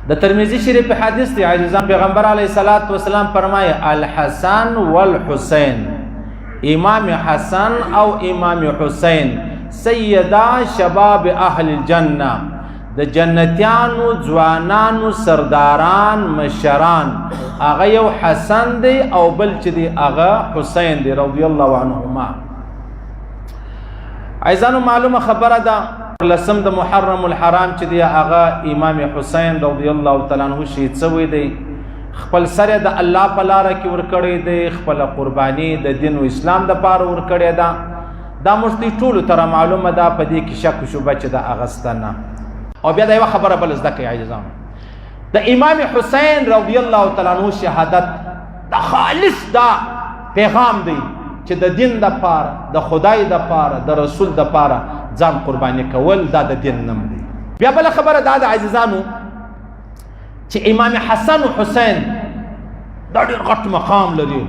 د ترمذی شریف حدیث دی عزیزان پیغمبر علیه الصلاۃ والسلام فرمایي الحسن والحسین امام حسن او امام حسین سیدا شباب اهل الجنه د جنتیانو ځوانانو سرداران مشران هغه یو حسن دی او بل چې دی هغه حسین دی رضی الله عنهما. عزیزانو معلومه خبره ده لسم د محرم الحرام چې دی هغه امام حسین رضی الله تعالی عنہ شهید شوی دی خپل سره د الله په لار کې ورکړی دی خپل قربانی د دین او اسلام د پاره ورکړی دا مشتي ټول تر معلومه ده په دې کې شک شوبه چې د اغستانه او بیا دا یو خبره بل زده کوي عزیزان د امام حسین رضی الله تعالی عنہ شهادت د خالص دا پیغام دی چې د دین د پاره د خدای د پاره د رسول د پاره ځان قرباني کول دا د دین نوم دی. بیا بل خبره دا د عزیزانو چې امام حسن او حسین دا ډېر غټ مقام لري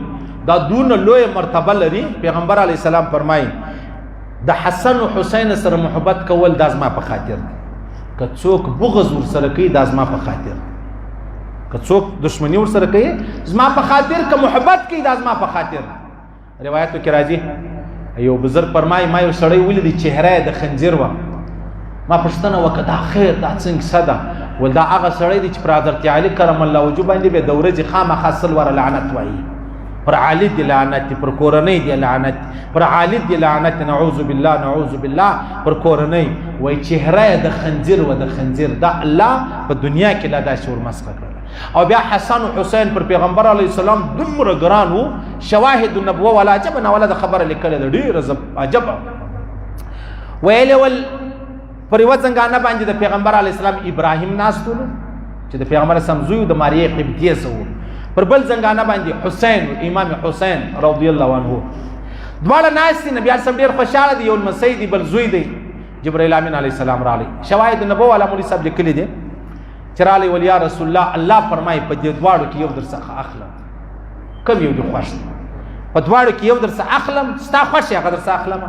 دا دونه لوی مرتبه لري. پیغمبر علی السلام فرمایي د حسن او حسین سره محبت کول دا زما په خاطر دی که څوک بغض ور سره کوي دا زما په خاطر که څوک دشمنی ور سره کوي زما په خاطر که محبت کوي دا زما په خاطر. روایتو کې راځي یو بزرګ فرمایي ما یو سړی ولیدی چهره د خنجر و ما پوښتنه وکړه دا خیر دا څنګه صدا ول دا هغه سړی دی چې پر حضرت علی کرم الله وجه باندې به د ورځې خامخا سل ور لعنت وایي پر علی دی لعنت پر کورنۍ دی لعنت پر علی دی لعنت نعوذ بالله نعوذ بالله پر کورنۍ وای چهره د خنجر و د خنجر دا الله په دنیا کې لا دا شور مسخ کړ. او بیا حسن او حسین پر پیغمبر علیه السلام دومره ګران وو شواهد النبوه ولا عجب نه ولا د خبره لیکل ډیر عجب ویل ول پر یو څنګه باندې د پیغمبر علیه السلام ابراهیم ناستول چې د پیغمبر سم زوی د ماریه قبطیه سو پر بل څنګه باندې حسین امام حسین رضی الله عنه دواړه ناس نبی اسلام ډیر خوشاله دی یو مسیدی بل زوی دی جبرائیل امین علیه السلام را علی شواهد النبوه ولا مولوی صاحب لیکل دي چرالی ولیا رسول الله فرمای په دې دواړو کې یو درڅخه اخلم کوم یو دی خوښ په دواړو کې یو درڅخه اخلم ستا خوښ هغه درڅخه اخلم.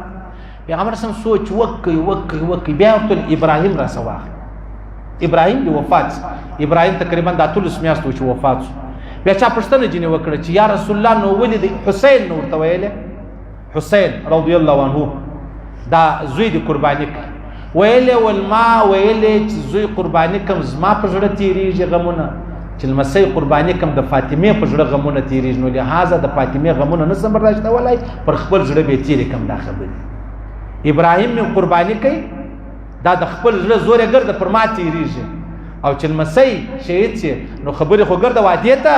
پیغمبر سم سوچ وکي بیا ټول ابراهیم را سواخ ابراهیم دی وفات ابراهیم تقریبا د ټول سمیاستو چې وفات بیا چا پښتنه جنې وکړه چې یا رسول الله نو ولید حسین نو ورته ویله حسین رضی الله عنه دا زوی دی قربانی ویلې ولما ویلې چې زوی قرباني کوم زما په زړه تیریږي غمونه چې لمسی قرباني کوم د فاطمه په زړه غمونه تیریږي نو لهذا د فاطمه غمونه نه سم برداشت ولای پر خپل زړه به تیری کوم دا خبره ابراهیم می قرباني کوي دا د خپل زړه زورې ګرځي پر ما تیریږي او چې لمسی شهید شي نو خبره خو ګرځي وادي ته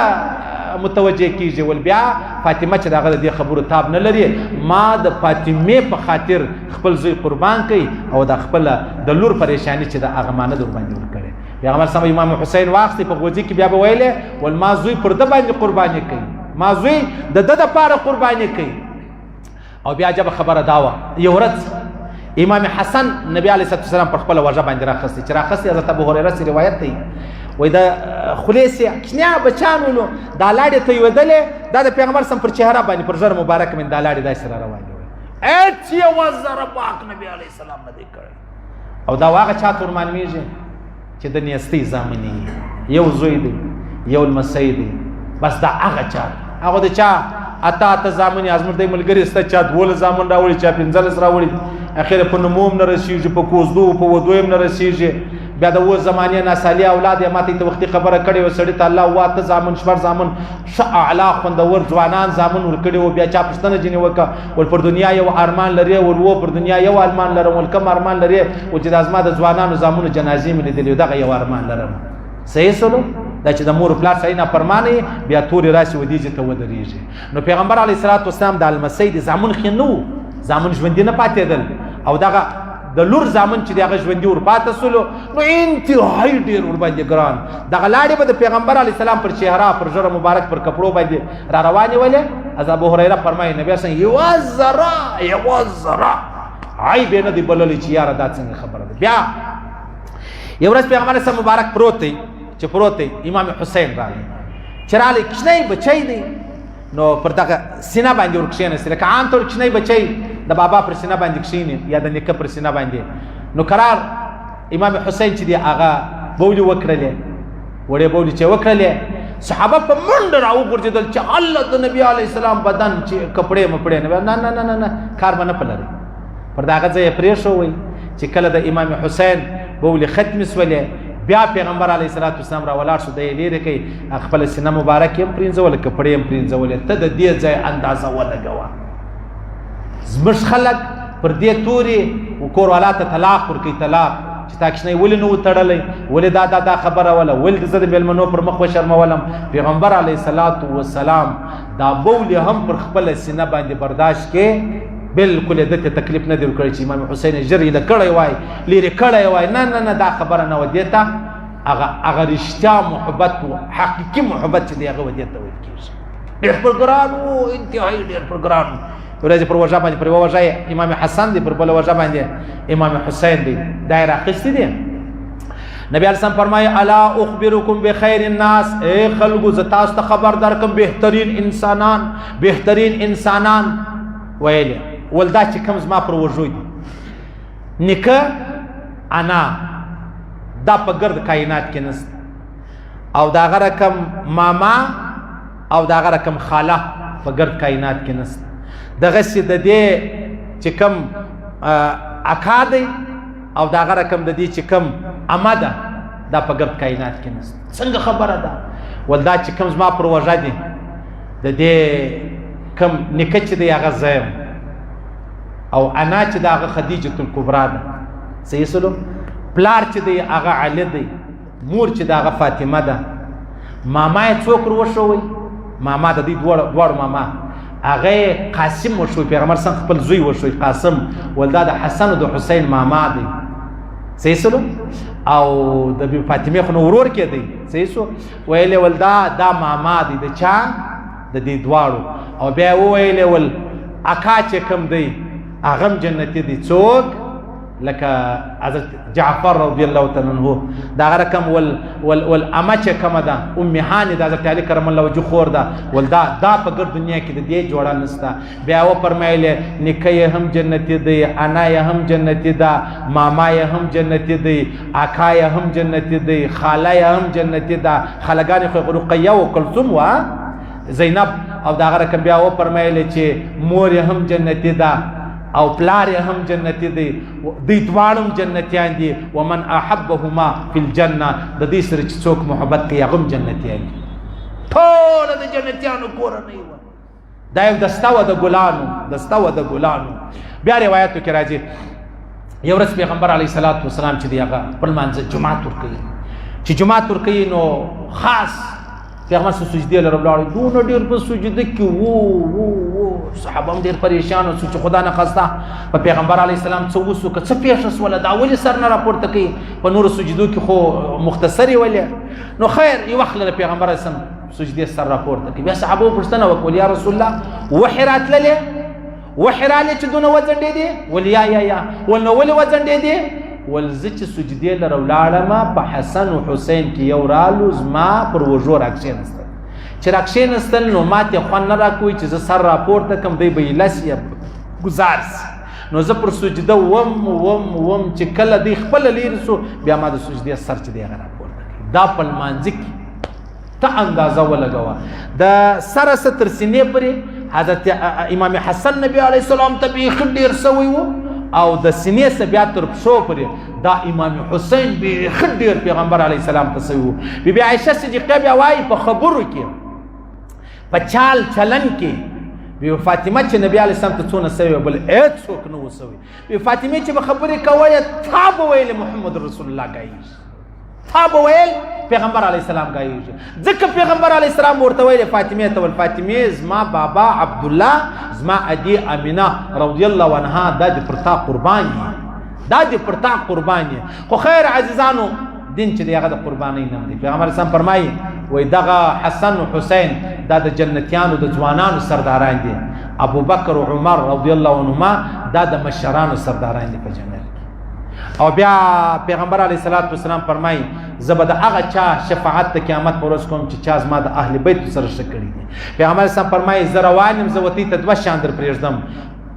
متوجه کیږي ول بیا فاطمه چې داغه د خبرو تاب نه لري ما د فاطمه په خاطر خپل زوی قربان کړي او د خپل د لور پریشانی چې د اغمانه در باندې ورکړي پیغمبر سم امام حسین واخستي په غوځي کې بیا به ویله ول ما زوی پر د باندې قرباني کوي ما زوی د لپاره قرباني کوي. او بیا جب خبره داوا یو ورځ امام حسن نبی علیه السلام پر خپل وجه باندې راخستي چې راخستي حضرت ابو هريره سي روایت دی وای دا خلیص کښنیا بچانولو دا لاړې ته یودلې دا د پیغمبر سم پر چهره باندې پر زر مبارک من دا لاړې دای سره روانه وي اچ یو وزر پاک نبی علی السلام نه کړ او دا واغه چا تورمان میږي چې د نیستی زامنی یو زوی دی یو المسید دی بس دا هغه چا د چا اته زامنی ازمر د ملګری است چا دول زامن راوړي چا پنځلس راوړي اخر په نموم نه رسیږي په کوزدو په ودویم نه رسیږي بیا د و زمانه ناسالی اولاد یې ماته ته وختي خبره کړي و سړی ته الله واته زامن شپر زامن اعلی خوندور ځوانان زامن ور کړي و بیا چا پښتنه جنې وکا ول پر دنیا یو ارمان لري ول و پر دنیا یو ارمان لرم ول کم ارمان لري او چې د ازما د ځوانانو زامنو جنازې مې لیدلې دغه یو ارمان لرم صحیح سلو دا چې د مور پلار صحیح نه پرمانه بیا توري راشي ودیږي ته ودرېږي. نو پیغمبر علیه الصلاۃ والسلام د المسید زامن خنو زامن ژوند نه پاتېدل او دغه د لور زامن چې دغه ژوند ور پاتې سولو نو انتهایی ډیر ور باندې ګران دغه لاړې به د پیغمبر علی السلام پر چهره پر زړه مبارک پر کپړو باندې را روانې ولې از ابو هريره فرمایي نبی اسن یو زرا عیب نه دی بللی چې یاره دا څنګه خبره ده. بیا یو ورځ پیغمبر اسلام مبارک پروت دی چې پروت دی امام حسین راغی چرالی کښنی بچی دی نو پر دغه سینه باندې ورکښېناستې لکه عام طور کښنی بچی د بابا پر سینه باندې کښېني یا د نیکه پر سینه باندې نو قرار امام حسین چې دی هغه بولي وکړلې وړې بولې چې وکړلې صحابه په منډه راوغورځېدل چې الله د نبي علیه السلام بدن چې کپړې مپړې نه نه کار به نه پلري پر دا هغه ځای یې پرېښوئ چې کله د امام حسین بولې ختمې سولې بیا پیغمبر علیه السلام را ولاړ شو د یې لرې کوي خپله سینه مبارک یې هم پرېنځوله کپړې هم پرېنځولې ته د دې ځای اندازه ولګوه زموږ خلک پر دې تورې کوروالا ته طلاق ورکوي طلاق چې تا کښنی ولې نه و تړلی ولې دا خبره وله ولې زه د مېلمنو پر مخ وشرمولم پیغمبر علیه السلام دا بولې هم پر خپله سینه باندې برداشت کې بالکل د ته تکلیف نه دی ورکړی چې امام حسین ژر یې کړی وای لرې کړی وای نه دا خبره نه و دې ته هغه رښتیا محبت و حقیقي محبت چې دی هغه و دې ته ویل کېږي ډېر پر ګران و انتهایي ډېر پر ګران و ورځې پر وژه باندې پر یوه وژه امام حسن دی پر بله وژه باندې امام حسین دی دا یې راخیستي دي نبی علیه السلام فرمایي الا اخبرکم بخیر الناس ای خلکو زه تاسو ته خبر درکړم بهترین انسانان ویلې ولدا چې کوم زما پر وژو دي نیکه انا دا په ګرد کائنات کې نسته او دا هغه رقم ماما او دا هغه رقم خاله په ګرد کائنات کې نسته دغسې د دې چې کوم اکا دی او دا هغه رقم د دې چې کوم اما ده دا په ګرد کائنات کې نسته څنګه خبره ده ولدا چې کوم زما پر وژه دي د دې کوم نیکه چې دی هغه زه یم او انا چې د هغه خدیجة الکبرا ده صحیح سلو پلار چې دی هغه علی دی مور چې د هغه فاطمه ده ماما یې څوک وشوی ماما د دې دواړو ماما هغه قاسم وشوی پیغمبر صلی خپل زوی وشوی قاسم ولدا د حسن او د حسین ماما دی صحیح سلو او د فاطمه خو ورور کې دی صحیح سو ویلې ولدا دا ماما دی د چا د دې دواړو او بیا وویلې ول اکا چې کوم دی هغه هم جنتي دی څوک لکه حضرت جعفر رضی الله تعالی عنہ دا هغه رقم والاما چې کومه ده ام هاني د حضرت علي کرم الله وجهه خور ده ولدا دا په ګرد دنیا کې د دې جوړه نسته بیا و فرمایله نیکه یې هم جنتي دی انا یې هم جنتي ده ماما یې هم جنتي دی اکا یې هم جنتي دی خاله یې هم جنتي ده خالګانې خو رقیه او کلثوم وا زینب او دا هغه رقم بیا و فرمایله چې مور یې هم جنتي ده او پلار یې هم جنتي دی دوی دواړه هم جنتیان دي ومن احبهما فی الجنه د دې سره چې څوک محبت کوي هغه هم جنتیان دي ټوله د جنتیانو کورنۍ وه دا یو دسته وه د ګلانو بیا روایاتو کې راځي یو ورځ پیغمبر علیه السلام چې دی هغه خپل مانځه جومات ورکوي چې جومات ورکوي نو خاص پیغمبر سجدې لره ولاړ دونه ډېر په سجده کې وو صحابه هم ډېر پریشان وو چې خدا نه خواسته په پیغمبر علیه السلام څه وسو که څه پیښه سوله دا ولې سر نه راپورته کوي په نورو سجدو کې خو مختصرې ولې نو خیر یو وخت له پیغمبر علیه السلام سجدې سر راپورته کوي بیا صحابه پوښتنه وکړه یا رسول الله وحی راتللې وحی رالې چې دونه وځنډېدې ول یا ول نو ولې وځنډېدې ول زه چې سجدې لره ولاړم په حسن او حسین کې یو رالو زما پر وژو راکښېنستل چې راکښېنستل نو ماته خوند نه راکوي چې زه سر راپورته کړم دی به یې لس یا ګزار سي نو زه پر سجده وم چې کله دی خپله لیرې سو بیا ما د سجدې سر چې دی هغه راپورته کړي دا په لمانځه کې ته اندازه ولګوه د سره څه تر سینې پورې حضرت امام حسن نبی علیه السلام ته بیخي ډېر سوی و او د سینې څخه بیا تر پښو پورې دا امام حسین بیخي ډېر پیغمبر علیه السلام ته سوی و بیبي عایشه صدیقه بیا وایي په خبرو کې په چال چلن کې بی فاطمه چې نبی علیه السلام ته څونه سوی بل هېڅوک نه و سوی بی فاطمه چې به خبرې کوله تا به ویل محمد رسول الله ګایږي تا به ویل پیغمبر علیه السلام ګایږي ځکه پیغمبر علیه السلام ورته ویل فاطمه ته ول فاطمه زما بابا عبدالله زما ادي امینه رضی الله عنها دا د پرتا قربانی خو خیر عزیزانو دین چې هغه د قربانی نوم دی پیغمبر اسلام فرمایي وای دغه حسن او حسین دا د جنتیانو د ځوانانو سرداران دي ابو بکر او عمر رضی الله عنهما دا د مشرانو سرداران دي په جنت او بیا پیغمبر علیه السلام فرمایي زه به د هغه چا شفاعت د قیامت په ورځ کوم چې چا زما د اهل بیت سره ښه کړي دي پیغمبر اسلام فرمایي زه روان یم زه ورته دوه شیان در پرېږدم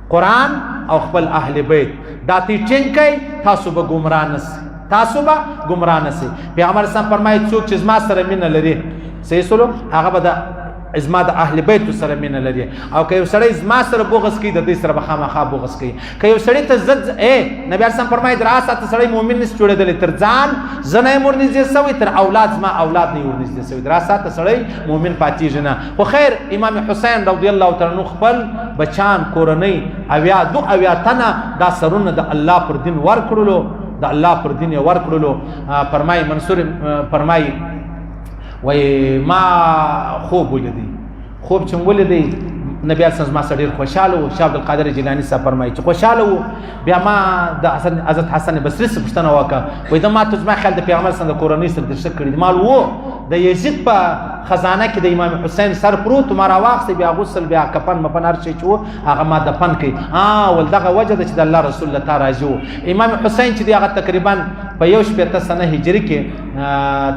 قرآن او خپل اهل بیت دا تی ټینګ کوئ تاسو به ګمراه نسئ تاسو به ګمراه نسئ. پیغمبر اسلام فرمایي څوک چې زما سره مینه لري صحیح سلو هغه به د زما د اهل بیت سره مینه لري، او که یو سړی زما سره بغض کوي د دې سره به خامخا بغض کوي. که یو سړی ته زد نبی اسلام فرمایي در اساته سړی مؤمن نشي جوړېدلی تر ځان زنه مور نږدې سوی تر اولاد زما اولاد نه ور نږدې سوی، در اساته سړی مؤمن پاتېږي نه. خو خیر امام حسین رضی الله تعالی عنہ خپل بچان کورنۍ اویا تنه دا سرونه د الله پر دین ورکړلو، د الله پر دین ورکړلو. فرمایي منصور فرمایي وای ما خوب ولیدی، خوب چې ولیدی نبی اساس ما سره ډیر خوشاله و. شاه عبدالقادر جیلانی صاحب فرمایي چې خوشاله و. بیا ما د حضرت حسن بصري څخه پوښتنه وکړه، وای دا ما ته زما خیال د پیغمبر سره د کورنۍ سره د شک کړی مال وو د یزید په خزانه کې د امام حسین سر پروت ما راواخست، بیا غسل بیا کفن مپن هر شي چې و هغه ما دفن کړي. ول دغه وجه ده چې د الله رسول الله تعالی راځو. امام حسین چې دی هغه تقریبا په 1 سنه هجری کې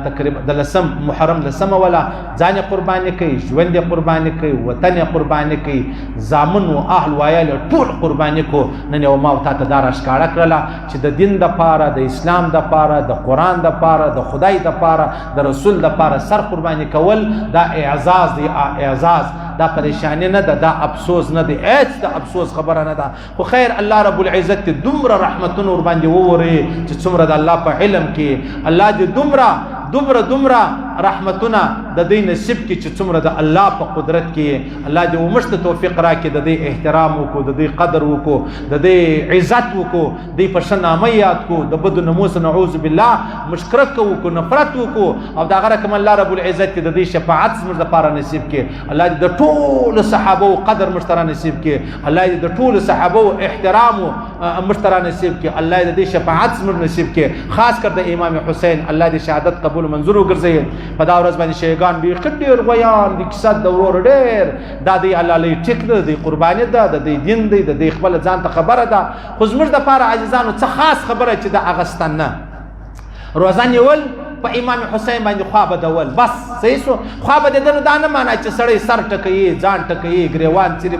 تقریبا د لسم محرم لسم ولا ځان قرباني کوي، ژوند قرباني کوي، وطن قرباني کوي، زامن او اهل وایل ټول قرباني کو. نن یو ما ته دار اشکاره کړله چې د دین د پاره، د اسلام د پاره، د قران د پاره، د خدای د پاره، د رسول د پاره سر قرباني کول دا اعزاز دی، اعزاز دا پریشانی نه ده، دا افسوس نه دی، هیڅ د افسوس خبره نه ده. خو خیر الله رب العزت دومره رحمتونه ور باندې ووري چې څومره د الله په علم کې الله دې دومره رحمتونه د دې نصیب کې چې څومره د الله په قدرت کې الله دې ومشت توفیق راکړي، د دې احترام وکړو، د دې قدر وکړو، د دې عزت وکړو، د په شنامه یاد کو، د بد نموس نعوذ بالله مشکرک وکړو، نفرت وکړو، او دا غره کوم الله رب العزت د دې شفاعت زموږ لپاره نصیب کړي. الله دې د ټول صحابه قدر مشترا نصیب کړي، الله دې د ټول صحابه احترام مشترا نصیب کړي، الله دې د شفاعت زموږ نصیب کړي، خاص کر د امام حسین الله دې شهادت قبول منظور وګرځي. په دا ورځ باندې شیګان ډېر غویان د کیسه د ورور ډېر دا دی الله لې ټیک ده، د قرباني ده، د دین دی، د خپل ځان ته خبره ده. خو زموږ د پاره عزیزانو څه خاص خبره چې د اغستان نه روزه نیول په امام حسین باندې خوا بدول بس صحیح شو. خوا بدیدنو دا نه معنی چې سړی سر ټکوي، ځان ټکوي، ګریوان څیري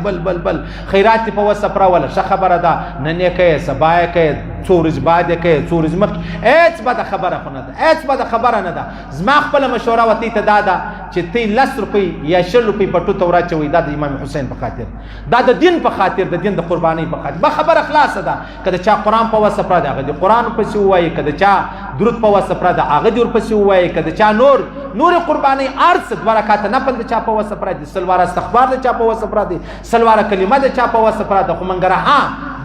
بل خیرات په وسه پراوله ښه خبره ده، نن یې کوي سبا یې کوي څو ورځې بعد یې کوي څو ورځې مخکې، هېڅ بده خبره خو نه ده، هېڅ بده خبره نه ده. زما خپله مشوره وتې ته دا ده چې تی 10 روپۍ یا 20 روپۍ پټو ته وراچوئ، دا د امام حسین په خاطر، دا د دین په خاطر، د دین د قربانۍ په خاطر. به خبره خلاصه ده. که د چا قرآن په وسه پره ده هغه د قرآن پسې ووایي، که د چا درود په وسه پره ده هغه دې ورپسې ووایي، که د چا نور قربانۍ هر څه 2 رکعته نفل د چا په وسه پره دي، 100 واره استغفار د چا په وسه پره دي، 100 واره کلمه د چا په وسه پره ده. خو منګره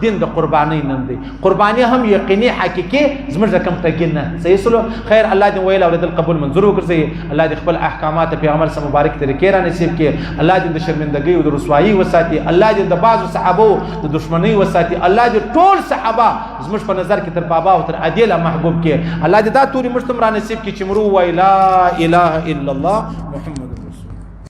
دین د قربانۍ نوم دی، قرباني هم یقیني حقیقي زموږ د کم ټګین نه صحیح سلو. خیر الله دې ویل اوریدل قبول منظور وګرځي، الله دې خپل احکامات پیغمبر سره مبارک طریقې را نصیب کړي، الله دې د شرمندګۍ او د رسوایي وساتي، الله دې د بعضو صحابو د دشمنۍ وساتي، الله دې ټول صحابه زموږ په نظر کې تر بابا او تر عادل محبوب کړي، الله دې دا توري مشتم را نصیب کړي چې مرو ویلا اله الا الله محمد